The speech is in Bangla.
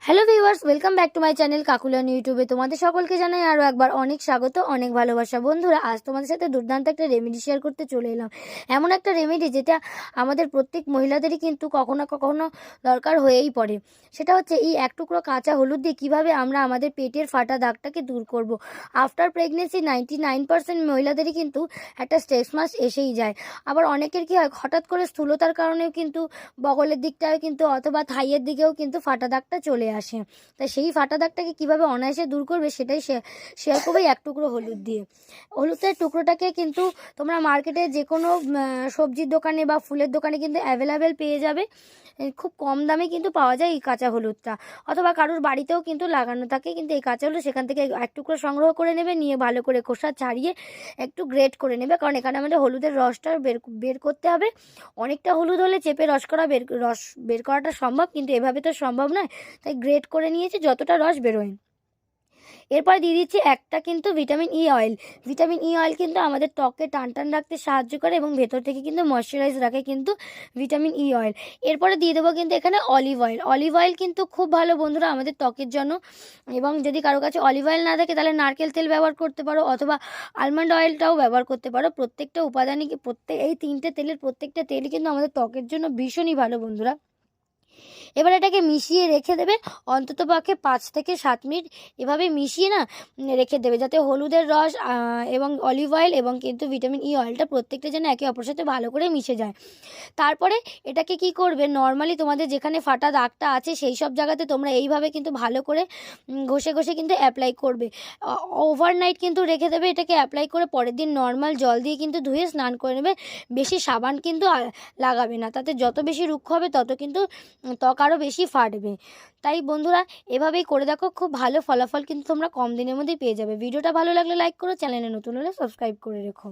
Hello viewers, welcome back to my channel কাকুলিয়ান ইউটিউবে তোমাদের সকলকে জানাই আরও একবার অনেক স্বাগত, অনেক ভালোবাসা। বন্ধুরা, আজ তোমাদের সাথে দুর্দান্ত একটা রেমেডি শেয়ার করতে চলে এলাম। এমন একটা রেমেডি যেটা আমাদের প্রত্যেক মহিলাদেরই কিন্তু কখনো না কখনো দরকার হয়েই পড়ে। সেটা হচ্ছে এই এক টুকরো কাঁচা হলুদ দিয়ে কীভাবে আমরা আমাদের পেটের ফাটা দাগটাকে দূর করব। আফটার প্রেগনেন্সি 99% মহিলাদেরই কিন্তু একটা স্ট্রেস মাস এসেই যায়। আবার অনেকের কী হয়, হঠাৎ করে স্থূলতার কারণেও কিন্তু বগলের দিকটায় কিন্তু অথবা থাইয়ের দিকেও কিন্তু ফাটা দাগটা চলে আসে। তাই সেই ফাটা দাগটাকে কীভাবে অনায়াসে দূর করবে সেটাই শেয়ার করবে এক টুকরো হলুদ দিয়ে। হলুদের টুকরোটাকে কিন্তু তোমরা মার্কেটে যে কোনো সবজির দোকানে বা ফুলের দোকানে কিন্তু অ্যাভেলেবেল পেয়ে যাবে। খুব কম দামে কিন্তু পাওয়া যায় এই কাঁচা হলুদটা, অথবা কারোর বাড়িতেও কিন্তু লাগানো থাকে কিন্তু এই কাঁচা হলুদ। সেখান থেকে এক টুকরো সংগ্রহ করে নেবে, নিয়ে ভালো করে খোসা ছাড়িয়ে একটু গ্রেট করে নেবে, কারণ এখানে আমাদের হলুদের রসটা বের করতে হবে। অনেকটা হলুদ হলে চেপে রস বের করাটা সম্ভব, কিন্তু এভাবে তো সম্ভব নয়। তাই গ্রেট করে নিয়েছি যতটা রস বেরোয়। এরপর দিয়ে দিচ্ছি একটা কিন্তু vitamin E oil. Vitamin E oil কিন্তু আমাদের ত্বককে টান টান রাখতে সাহায্য করে এবং ভেতর থেকে কিন্তু ময়শ্চারাইজ রাখে কিন্তু ভিটামিন ই অয়েল। এরপরে দিয়ে দেবো কিন্তু এখানে অলিভ অয়েল। অলিভ অয়েল কিন্তু খুব ভালো বন্ধুরা আমাদের ত্বকের জন্য। এবং যদি কারো কাছে অলিভ অয়েল না থাকে তাহলে নারকেল তেল ব্যবহার করতে পারো, অথবা আলমন্ড অয়েলটাও ব্যবহার করতে পারো। প্রত্যেকটা উপাদানই এই তিনটে তেলের প্রত্যেকটা তেলই কিন্তু আমাদের ত্বকের জন্য ভীষণই ভালো বন্ধুরা। এবার এটাকে মিশিয়ে রেখে দেবে অন্ততপক্ষে 5 থেকে 7 মিনিট। এভাবে মিশিয়ে রেখে দেবে, যাতে হলুদের রস এবং অলিভ অয়েল এবং কিন্তু ভিটামিন ই অয়েলটা প্রত্যেকটা যেন একে অপরের সাথে ভালো করে মিশে যায়। তারপরে এটাকে কি করবে, নর্মালি তোমাদের যেখানে ফাটা দাগটা আছে সেই সব জায়গাতে তোমরা এইভাবে কিন্তু ভালো করে ঘষে ঘষে কিন্তু অ্যাপ্লাই করবে। ওভারনাইট কিন্তু রেখে দেবে এটাকে অ্যাপ্লাই করে। পরের দিন নর্মাল জল দিয়ে কিন্তু ধুয়ে স্নান করে নেবে। বেশি সাবান কিন্তু লাগাবে না, তাতে যত বেশি রুক্ষ হবে তত কিন্তু ত্বক আরও বেশি ফাটবে। তাই বন্ধুরা, এভাবেই করে দেখো, খুব ভালো ফলাফল কিন্তু তোমরা কম দিনের মধ্যেই পেয়ে যাবে। ভিডিওটা ভালো লাগলে লাইক করো, চ্যানেলে নতুন হলে সাবস্ক্রাইব করে রেখো।